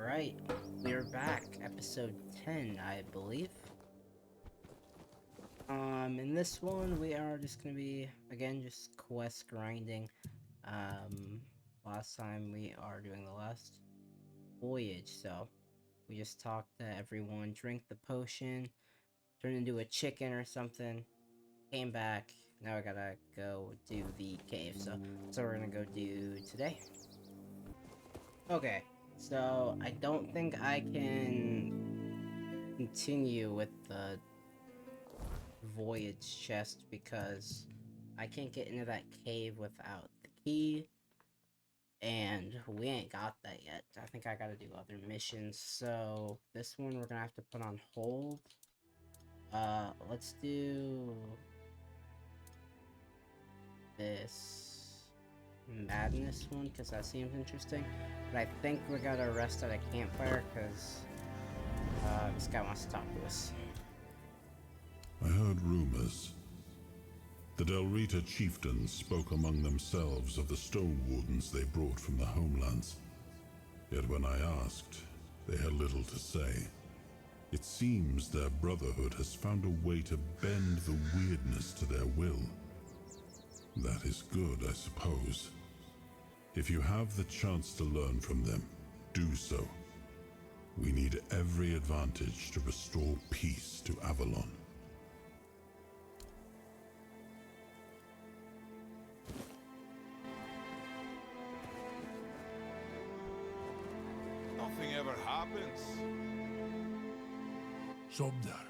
Right, we're back. Episode 10, I believe. In this one, we are just gonna be, again, just quest grinding. Last time we are doing the last voyage, so we just talked to everyone, drank the potion, turned into a chicken or something, came back. Now I gotta go do the cave, so that's what we're gonna go do today. Okay, so I don't think I can continue with the voyage chest because I can't get into that cave without the key, and we ain't got that yet. I think I gotta do other missions, so this one we're gonna have to put on hold. Let's do this madness one because that seems interesting, but I think we gotta rest at a campfire because this guy wants to talk to us. I heard rumors. The Delrita chieftains spoke among themselves of the stone wardens they brought from the homelands. Yet when I asked, they had little to say. It seems their brotherhood has found a way to bend the weirdness to their will. That is good, I suppose. If you have the chance to learn from them, do so. We need every advantage to restore peace to Avalon. Nothing ever happens. Sobder.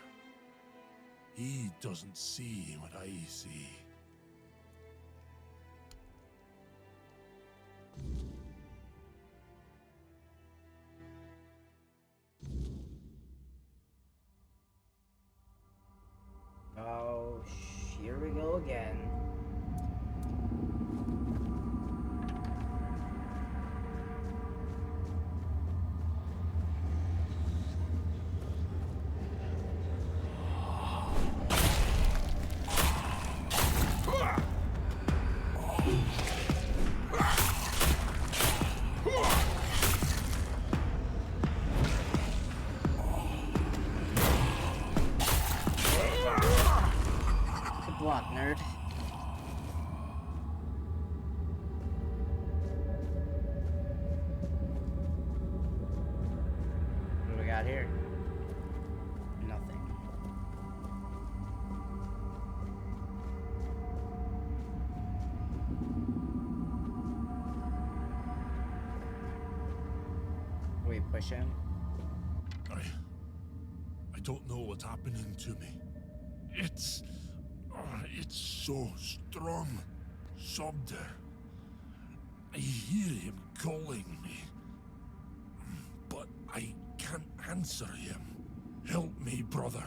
He doesn't see what I see. Oh, here we go again. Block, nerd. What do we got here? Nothing. We push him. I don't know what's happening to me. It's so strong. Sobder. I hear him calling me. But I can't answer him. Help me, brother.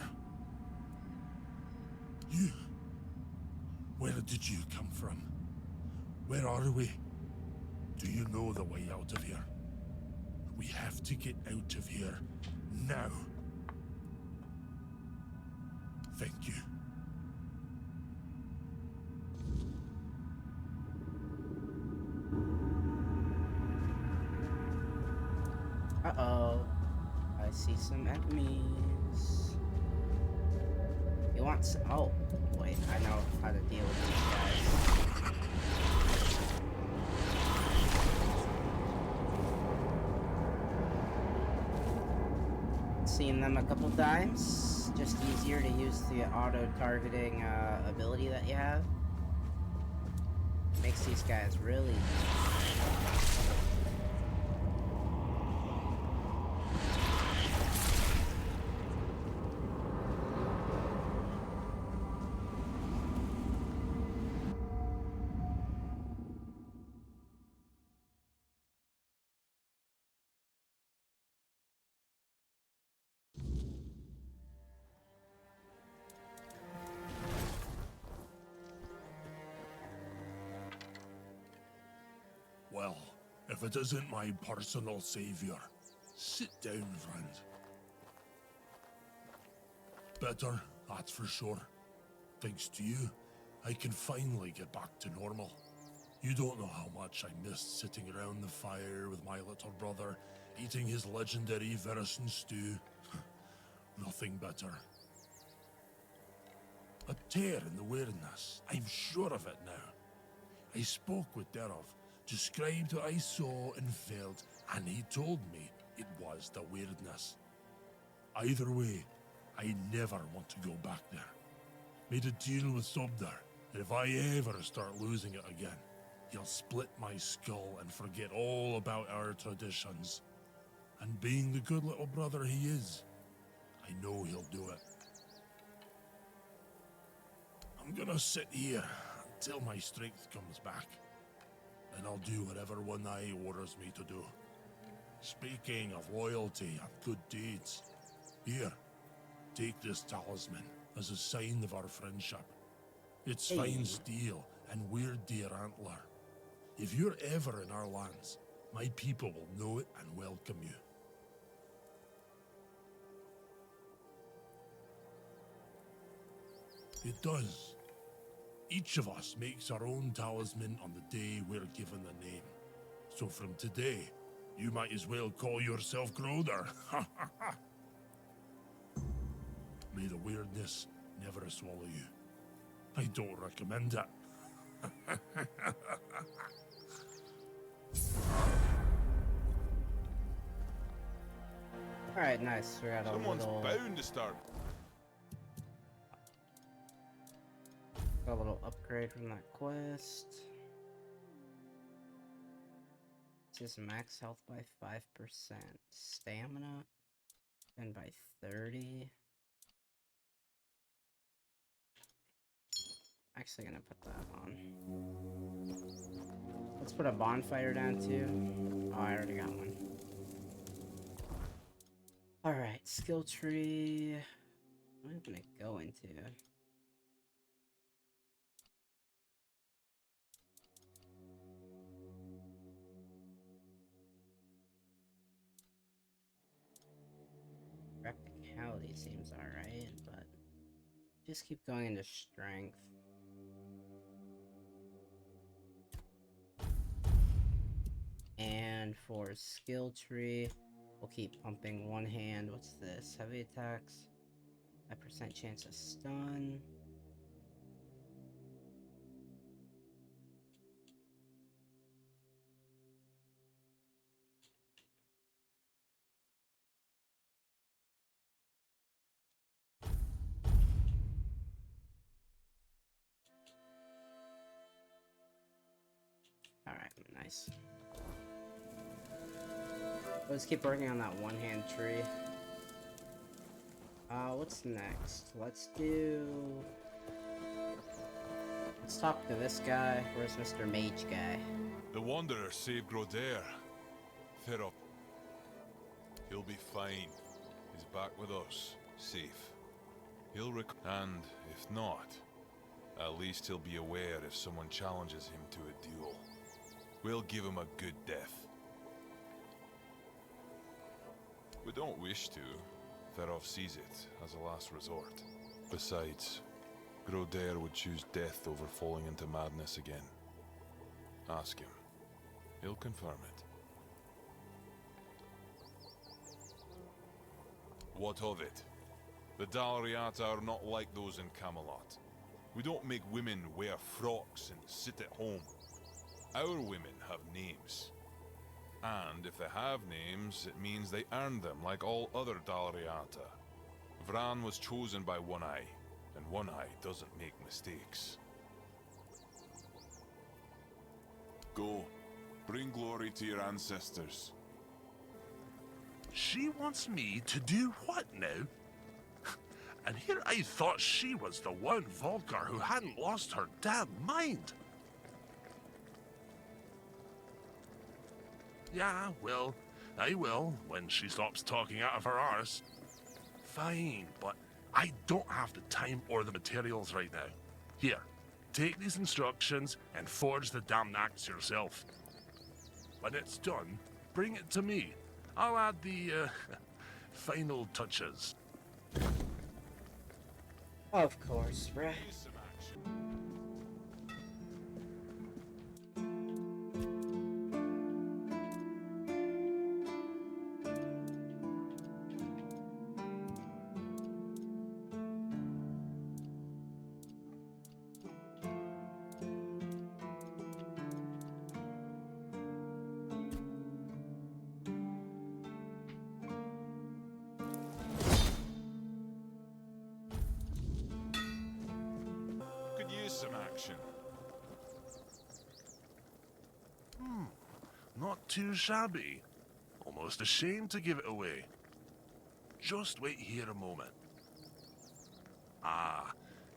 You. Where did you come from? Where are we? Do you know the way out of here? We have to get out of here now. Thank you. Uh-oh. I see some enemies. He wants... Oh, wait. I know how to deal with these guys. Seen them a couple times. Just easier to use the auto-targeting ability that you have. Makes these guys really... Well, if it isn't my personal savior, sit down, friend. Better, that's for sure. Thanks to you, I can finally get back to normal. You don't know how much I missed sitting around the fire with my little brother eating his legendary venison stew. Nothing better. A tear in the weirdness. I'm sure of it now. I spoke with Derov, described what I saw and felt, and he told me it was the weirdness. Either way, I never want to go back there. Made a deal with Sobdar that if I ever start losing it again, he'll split my skull and forget all about our traditions. And being the good little brother he is, I know he'll do it. I'm gonna sit here until my strength comes back. And I'll do whatever One Eye orders me to do. Speaking of loyalty and good deeds, here, take this talisman as a sign of our friendship. It's fine steel and weird deer antler. If you're ever in our lands, my people will know it and welcome you. It does. Each of us makes our own talisman on the day we're given a name. So from today, you might as well call yourself Groder. May the weirdness never swallow you. I don't recommend it. Alright, nice. We got a Someone's little... bound to start. Got a little upgrade from that quest. This is max health by 5%. Stamina and by 30. Actually gonna put that on. Let's put a bonfire down too. Oh, I already got one. Alright, skill tree. What am I gonna go into? Practicality seems alright, but just keep going into strength. And for skill tree, we'll keep pumping one hand. What's this? Heavy attacks. 5% chance of stun. Alright, nice. Let's keep working on that one-hand tree. What's next? Let's talk to this guy. Where's Mr. Mage guy? The Wanderer saved Groder. Ferop. He'll be fine. He's back with us, safe. And if not, at least he'll be aware if someone challenges him to a duel. We'll give him a good death. We don't wish to. Ferov sees it as a last resort. Besides, Groder would choose death over falling into madness again. Ask him. He'll confirm it. What of it? The Dalriata are not like those in Camelot. We don't make women wear frocks and sit at home. Our women have names. And if they have names, it means they earned them like all other Dalriata. Vran was chosen by One Eye, and One Eye doesn't make mistakes. Go. Bring glory to your ancestors. She wants me to do what now? And here I thought she was the one Volker who hadn't lost her damn mind. Yeah, well, I will, when she stops talking out of her arse. Fine, but I don't have the time or the materials right now. Here, take these instructions and forge the damn axe yourself. When it's done, bring it to me. I'll add the, final touches. Of course, bruh. collection. Not too shabby. Almost ashamed to give it away. Just wait here a moment. Ah,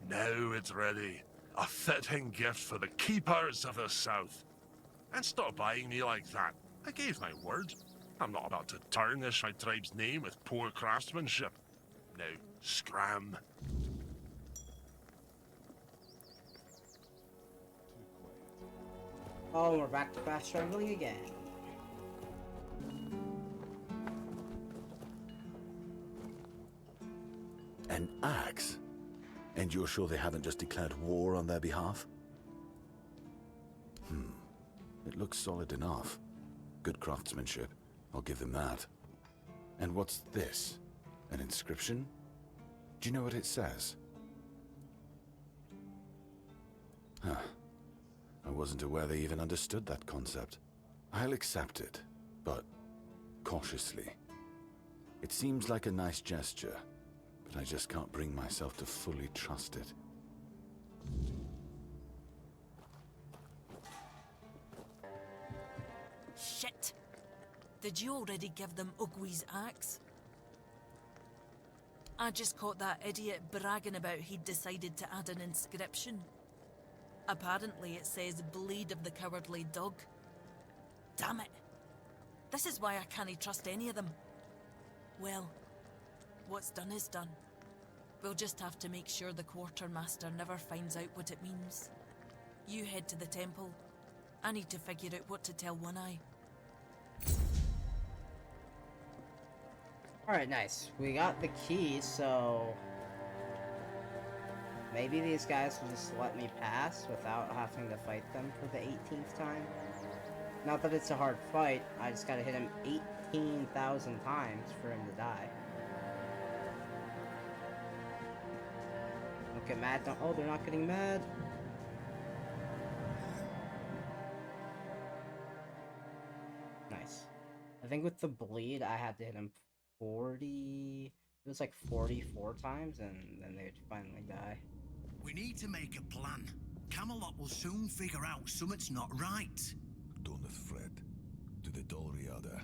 now it's ready. A fitting gift for the keepers of the South. And stop eyeing me like that. I gave my word. I'm not about to tarnish my tribe's name with poor craftsmanship. Now, scram. Oh, we're back to fast traveling again. An axe? And you're sure they haven't just declared war on their behalf? It looks solid enough. Good craftsmanship. I'll give them that. And what's this? An inscription? Do you know what it says? Huh. I wasn't aware they even understood that concept. I'll accept it, but cautiously. It seems like a nice gesture, but I just can't bring myself to fully trust it. Shit! Did you already give them Ugwi's axe? I just caught that idiot bragging about he'd decided to add an inscription. Apparently it says "Bleed of the Cowardly Dog." Damn it! This is why I can't trust any of them. Well, what's done is done. We'll just have to make sure the quartermaster never finds out what it means. You head to the temple. I need to figure out what to tell One Eye. Alright, nice. We got the keys, so maybe these guys will just let me pass without having to fight them for the 18th time. Not that it's a hard fight, I just gotta hit him 18,000 times for him to die. Don't get mad, don't- oh, they're not getting mad. Nice. I think with the bleed, I had to hit him 40... It was like 44 times, and then they'd finally die. We need to make a plan. Camelot will soon figure out something's not right. Don't fret. To the Dolriada,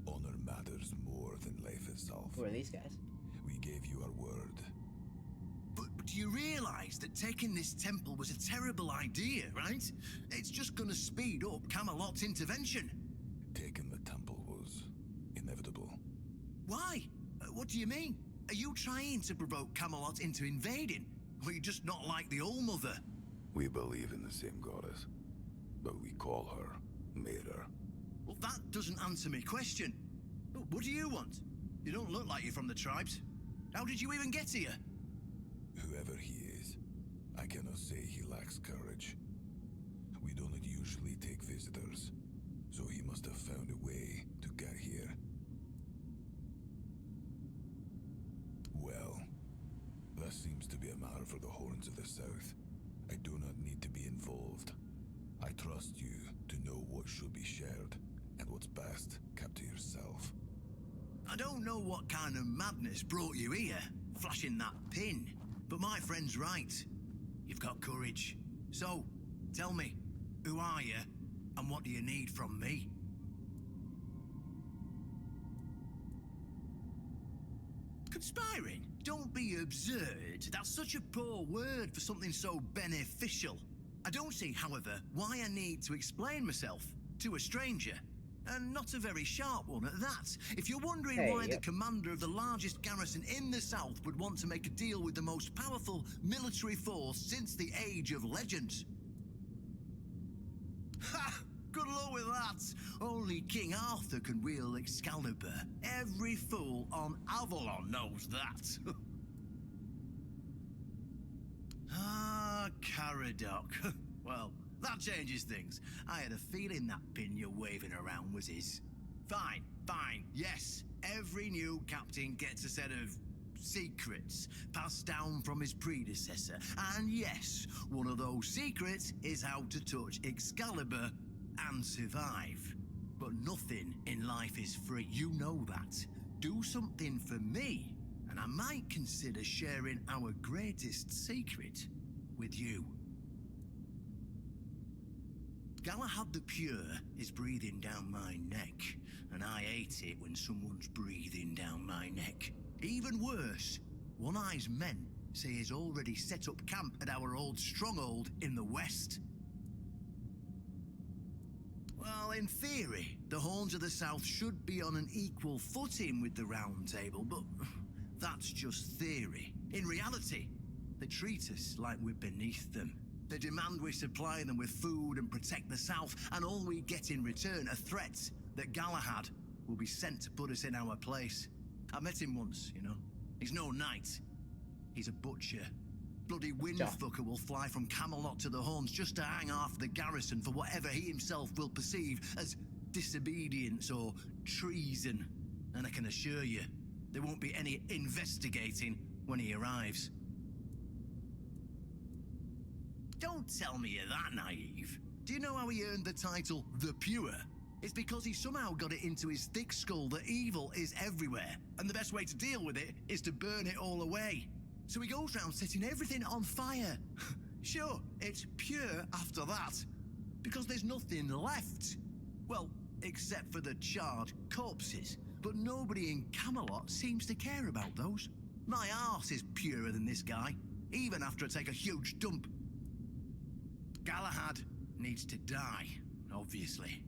honor matters more than life itself. Who are these guys? We gave you our word. But do you realize that taking this temple was a terrible idea, right? It's just gonna speed up Camelot's intervention. Taking the temple was inevitable. Why? What do you mean? Are you trying to provoke Camelot into invading? Or you just not like the Old Mother? We believe in the same goddess, but we call her Mera. Well, that doesn't answer my question. What do you want? You don't look like you're from the tribes. How did you even get here? Whoever he is, I cannot say he lacks courage. We don't usually take visitors, so he must have found a way to get here. Well, that seems to be a matter for the Horns of the South. I do not need to be involved. I trust you to know what should be shared, and what's best kept to yourself. I don't know what kind of madness brought you here, flashing that pin, but my friend's right. You've got courage. So, tell me, who are you, and what do you need from me? Conspiring? Don't be absurd. That's such a poor word for something so beneficial. I don't see, however, why I need to explain myself to a stranger. And not a very sharp one at that. If you're wondering why the commander of the largest garrison in the south would want to make a deal with the most powerful military force since the Age of Legends. Ha! Good luck with that. Only King Arthur can wield Excalibur. Every fool on Avalon knows that. Ah, Caradoc. Well, that changes things. I had a feeling that pin you're waving around was his. Fine, fine, yes. Every new captain gets a set of secrets passed down from his predecessor. And yes, one of those secrets is how to touch Excalibur and survive. But nothing in life is free, you know that. Do something for me, and I might consider sharing our greatest secret with you. Galahad the Pure is breathing down my neck, and I hate it when someone's breathing down my neck. Even worse, One Eye's men say he's already set up camp at our old stronghold in the west. Well, in theory, the Horns of the South should be on an equal footing with the Round Table, but that's just theory. In reality, they treat us like we're beneath them. They demand we supply them with food and protect the South, and all we get in return are threats that Galahad will be sent to put us in our place. I met him once, you know. He's no knight. He's a butcher. Bloody windfucker will fly from Camelot to the Horns just to hang half the garrison for whatever he himself will perceive as disobedience or treason. And I can assure you, there won't be any investigating when he arrives. Don't tell me you're that naive. Do you know how he earned the title The Pure? It's because he somehow got it into his thick skull that evil is everywhere, and the best way to deal with it is to burn it all away. So he goes round setting everything on fire. Sure, it's pure after that, because there's nothing left. Well, except for the charred corpses. But nobody in Camelot seems to care about those. My arse is purer than this guy, even after I take a huge dump. Galahad needs to die, obviously.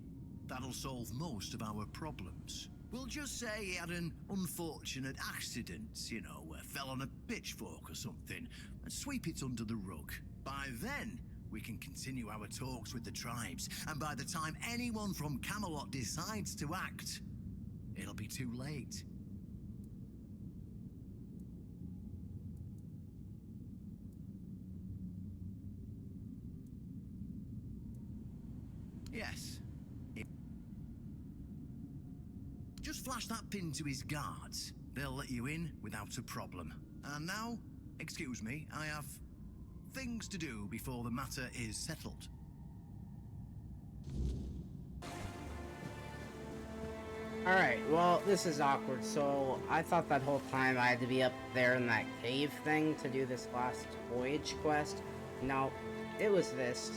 That'll solve most of our problems. We'll just say he had an unfortunate accident, you know, fell on a pitchfork or something, and sweep it under the rug. By then, we can continue our talks with the tribes, and by the time anyone from Camelot decides to act, it'll be too late. Yes. Just flash that pin to his guards. They'll let you in without a problem. And now, excuse me, I have things to do before the matter is settled. Alright, well, this is awkward. So, I thought that whole time I had to be up there in that cave thing to do this last voyage quest. No, it was this.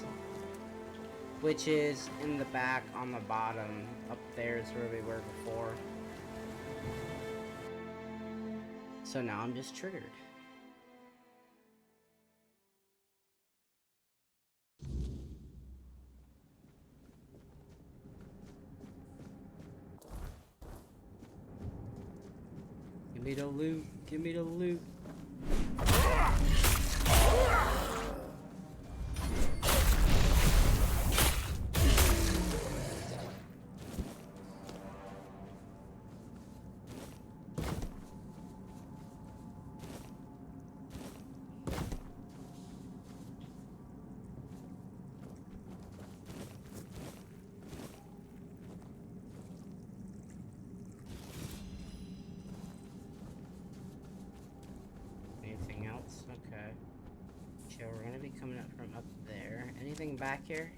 Which is in the back on the bottom. Up there is where we were before. So now I'm just triggered. Give me the loot. Give me the loot. Anything else? Okay. So we're gonna be coming up from up there. Anything back here?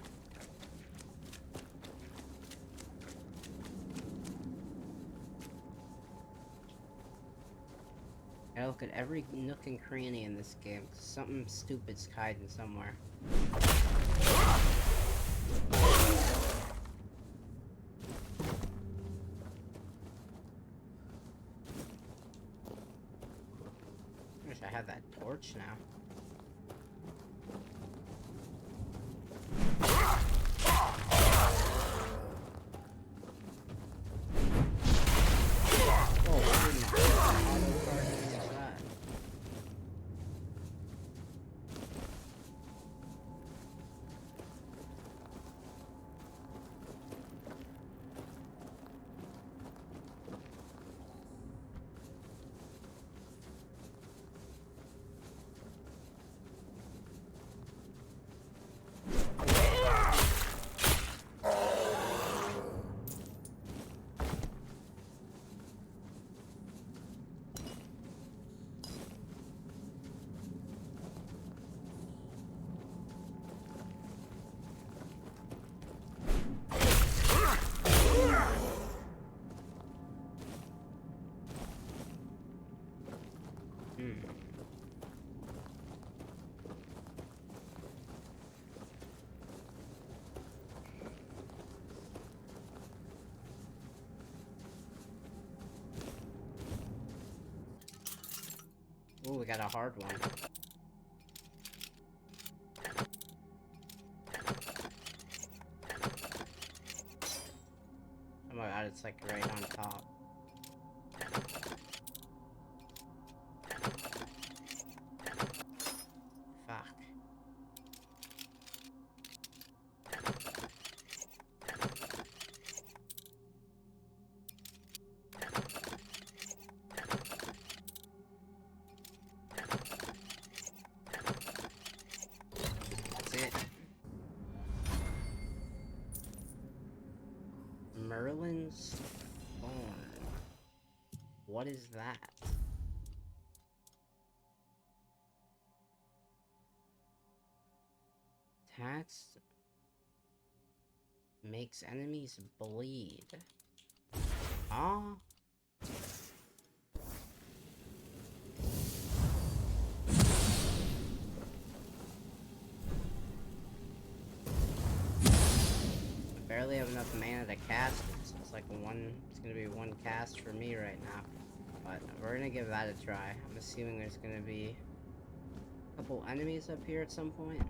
I look at every nook and cranny in this game. Something stupid's hiding somewhere. Wish I had that torch now. Ooh, we got a hard one. Oh my god, it's like right on top. Fuck. That's it. Merlin's Thorn. What is that? Attacks makes enemies bleed. Ah. I barely have enough mana to cast it, so it's like it's gonna be one cast for me right now. But we're gonna give that a try. I'm assuming there's gonna be a couple enemies up here at some point.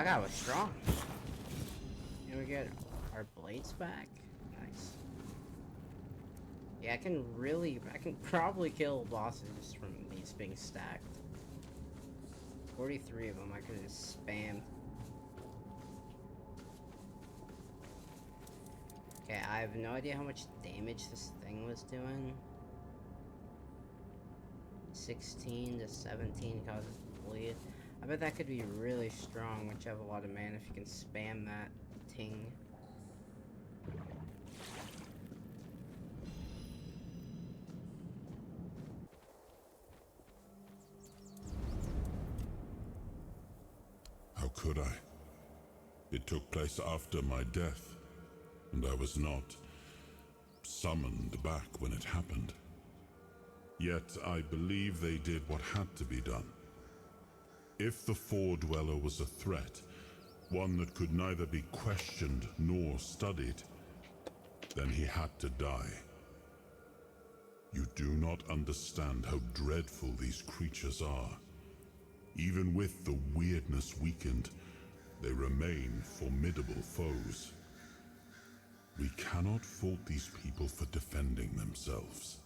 That was strong. And we get our blades back. Nice. Yeah, I can probably kill bosses from these being stacked. 43 of them I could just spam. Okay, I have no idea how much damage this thing was doing. 16 to 17 causes bleed. I bet that could be really strong once you have a lot of mana if you can spam that ting. How could I? It took place after my death, and I was not summoned back when it happened. Yet I believe they did what had to be done. If the Four-Dweller was a threat, one that could neither be questioned nor studied, then he had to die. You do not understand how dreadful these creatures are. Even with the weirdness weakened, they remain formidable foes. We cannot fault these people for defending themselves.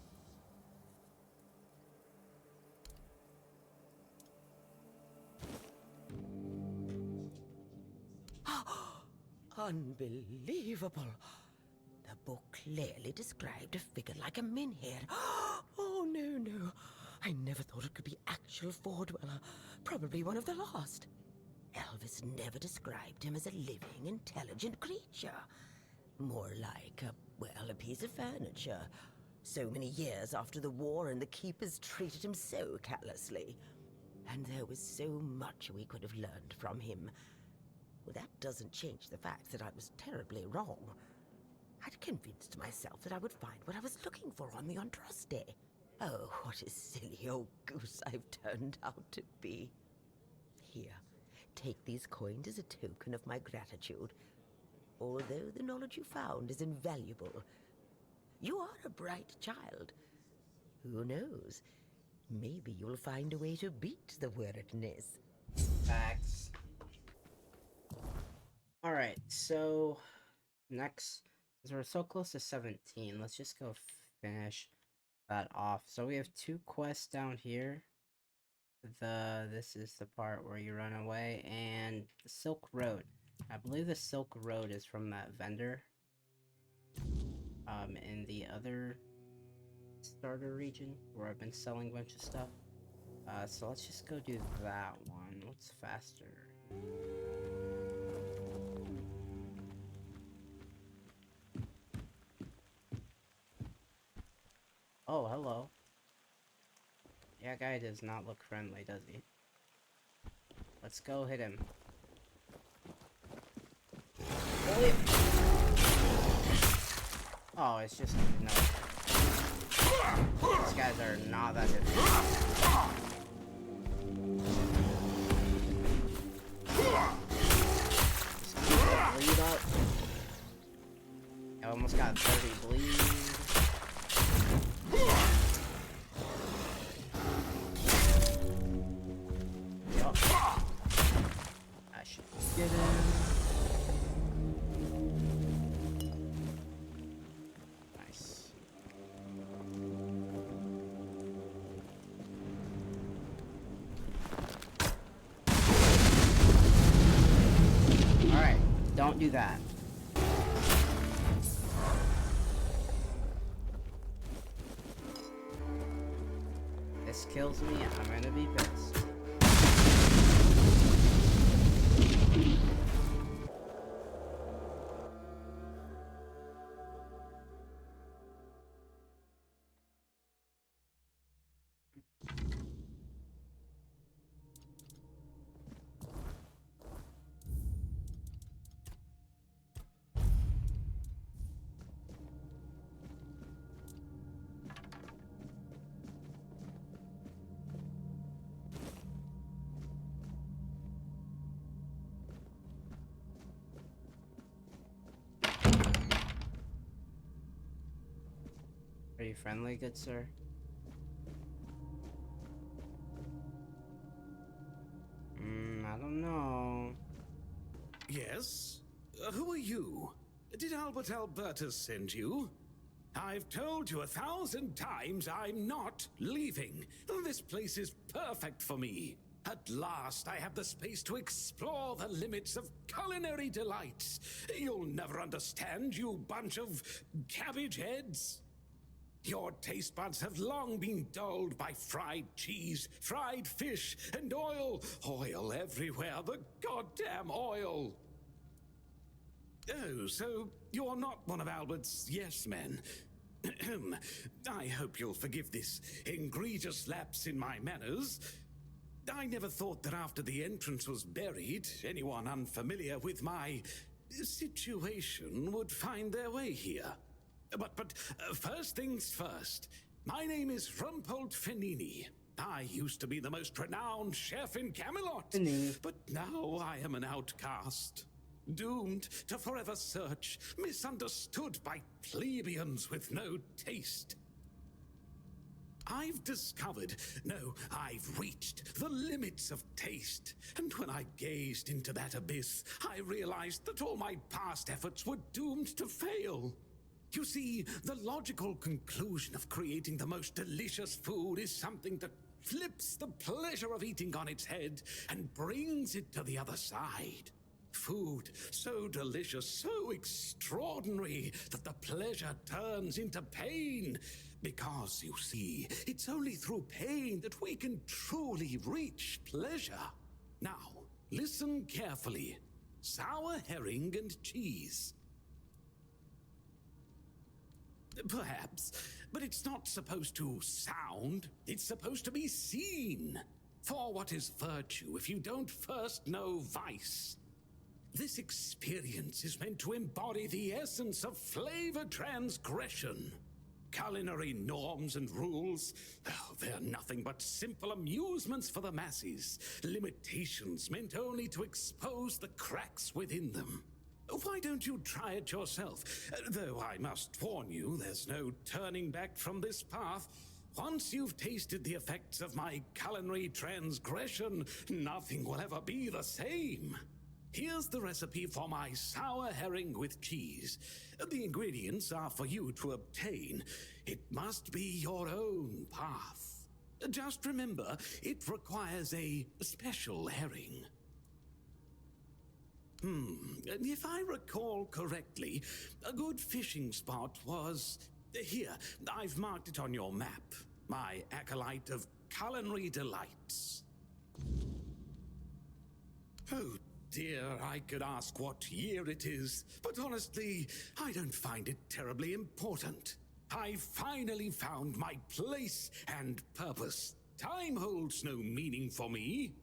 Unbelievable. The book clearly described a figure like a menhir. Oh, no. I never thought it could be actual Fordweller. Probably one of the lost. Elvis never described him as a living, intelligent creature. More like a piece of furniture. So many years after the war, and the keepers treated him so callously. And there was so much we could have learned from him. Well, that doesn't change the fact that I was terribly wrong. I'd convinced myself that I would find what I was looking for on the Andraste. Oh, what a silly old goose I've turned out to be. Here, take these coins as a token of my gratitude. Although the knowledge you found is invaluable, you are a bright child. Who knows? Maybe you'll find a way to beat the weirdness. Facts. Alright, so next, since we're so close to 17, let's just go finish that off. So we have 2 quests down here. This is the part where you run away, and the Silk Road. I believe the Silk Road is from that vendor. In the other starter region where I've been selling a bunch of stuff. So let's just go do that one. What's faster? Oh, hello. Yeah, guy does not look friendly, does he? Let's go hit him. Holy... Oh, it's just... no. These guys are not that difficult. Just keep the bleed up. I almost got 30 bleed. Yup. I should get him. Nice. Alright, don't do that. This kills me, I'm gonna be pissed. Are you friendly, good sir? I don't know. Yes? Who are you? Did Albert Albertus send you? I've told you 1,000 times I'm not leaving. This place is perfect for me. At last, I have the space to explore the limits of culinary delights. You'll never understand, you bunch of cabbage heads. Your taste buds have long been dulled by fried cheese, fried fish, and oil. Oil everywhere, the goddamn oil. Oh, so you're not one of Albert's yes men. I hope you'll forgive this egregious lapse in my manners. I never thought that after the entrance was buried, anyone unfamiliar with my situation would find their way here. But first things first. My name is Rumpold Fenini. I used to be the most renowned chef in Camelot, but now I am an outcast. Doomed to forever search, misunderstood by plebeians with no taste. I've discovered, no, I've reached the limits of taste. And when I gazed into that abyss, I realized that all my past efforts were doomed to fail. You see, the logical conclusion of creating the most delicious food is something that flips the pleasure of eating on its head and brings it to the other side. Food so delicious, so extraordinary, that the pleasure turns into pain. Because, you see, it's only through pain that we can truly reach pleasure. Now, listen carefully. Sour herring and cheese. Perhaps, but it's not supposed to sound, it's supposed to be seen. For what is virtue if you don't first know vice? This experience is meant to embody the essence of flavor transgression. Culinary norms and rules, oh, they're nothing but simple amusements for the masses. Limitations meant only to expose the cracks within them. Why don't you try it yourself? Though I must warn you, there's no turning back from this path. Once you've tasted the effects of my culinary transgression, nothing will ever be the same. Here's the recipe for my sour herring with cheese. The ingredients are for you to obtain. It must be your own path. Just remember, it requires a special herring. If I recall correctly, a good fishing spot was... Here, I've marked it on your map. My acolyte of culinary delights. Oh dear, I could ask what year it is, but honestly, I don't find it terribly important. I finally found my place and purpose. Time holds no meaning for me.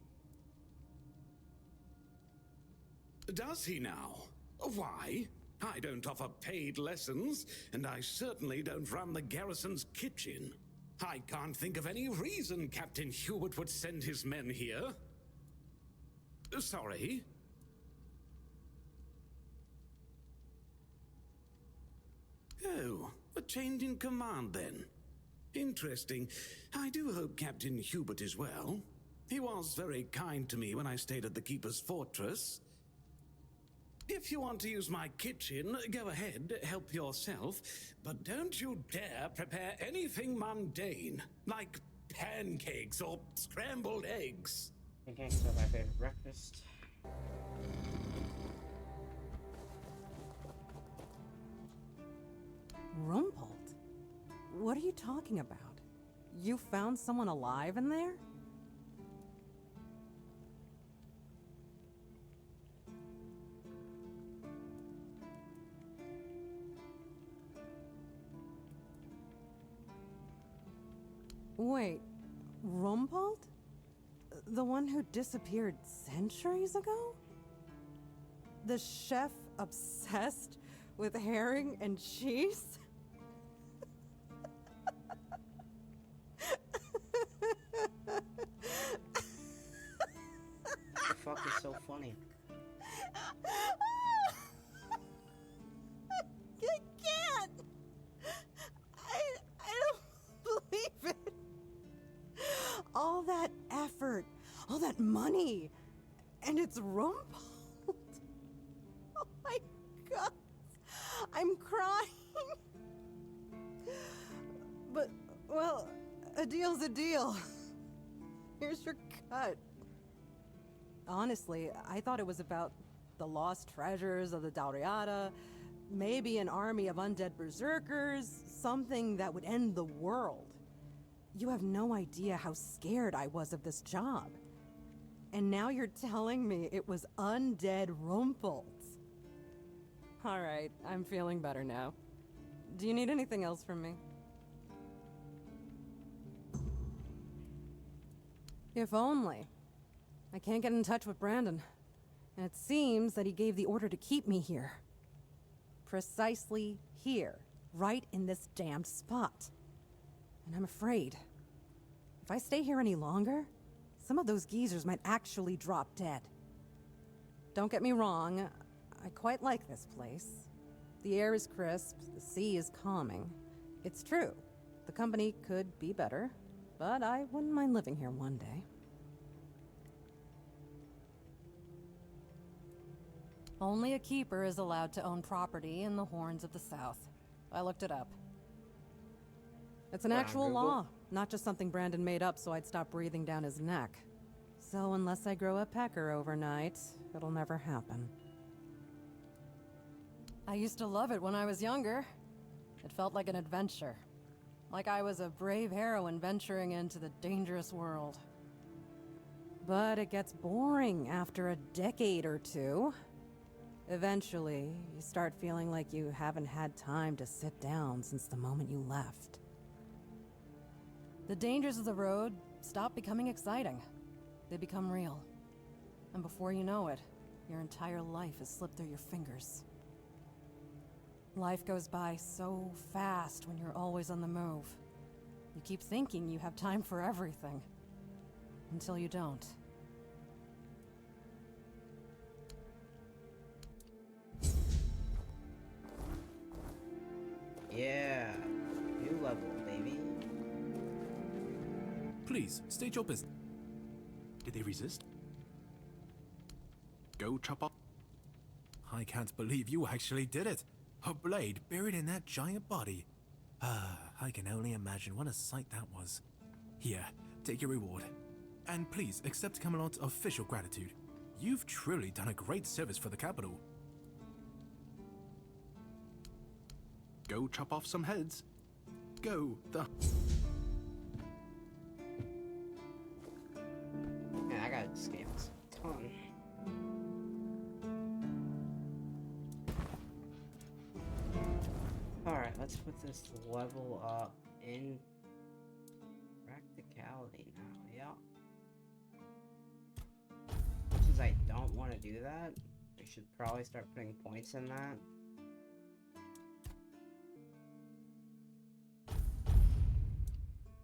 Does he now? Why? I don't offer paid lessons, and I certainly don't run the garrison's kitchen. I can't think of any reason Captain Hubert would send his men here. Sorry? Oh, a change in command then. Interesting. I do hope Captain Hubert is well. He was very kind to me when I stayed at the Keeper's Fortress. If you want to use my kitchen, go ahead, help yourself. But don't you dare prepare anything mundane, like pancakes or scrambled eggs. Pancakes are my favorite breakfast. Rumpold? What are you talking about? You found someone alive in there? Wait, Rumpold? The one who disappeared centuries ago? The chef obsessed with herring and cheese? The fuck is so funny? I can't! I don't believe it! All that effort, all that money, and it's Rumpold. Oh my god, I'm crying. But, well, a deal's a deal. Here's your cut. Honestly, I thought it was about the lost treasures of the Dauriata, maybe an army of undead berserkers, something that would end the world. You have no idea how scared I was of this job. And now you're telling me it was undead Rumpolds. Alright, I'm feeling better now. Do you need anything else from me? If only. I can't get in touch with Brandon. And it seems that he gave the order to keep me here. Precisely here. Right in this damned spot. And I'm afraid, if I stay here any longer, some of those geezers might actually drop dead. Don't get me wrong, I quite like this place. The air is crisp, the sea is calming. It's true. The company could be better, but I wouldn't mind living here one day. Only a keeper is allowed to own property in the Horns of the South. I looked it up. It's an actual law, not just something Brandon made up so I'd stop breathing down his neck. So unless I grow a pecker overnight, it'll never happen. I used to love it when I was younger. It felt like an adventure. Like I was a brave heroine venturing into the dangerous world. But it gets boring after a decade or two. Eventually, you start feeling like you haven't had time to sit down since the moment you left. The dangers of the road stop becoming exciting. They become real. And before you know it, your entire life has slipped through your fingers. Life goes by so fast when you're always on the move. You keep thinking you have time for everything. Until you don't. Yeah, new level, baby. Please, state your business. Did they resist? Go chop up. I can't believe you actually did it. A blade buried in that giant body. I can only imagine what a sight that was. Here, take your reward. And please accept Camelot's official gratitude. You've truly done a great service for the capital. Go chop off some heads. Go the... Man, I gotta escape this ton. Alright, let's put this level up in practicality now, yeah. Since I don't want to do that, I should probably start putting points in that.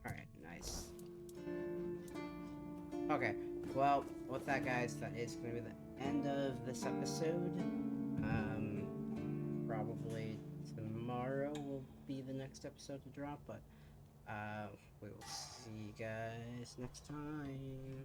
Alright, nice. Okay, well, with that, guys, that is going to be the end of this episode. Probably tomorrow will be the next episode to drop, but we will see you guys next time.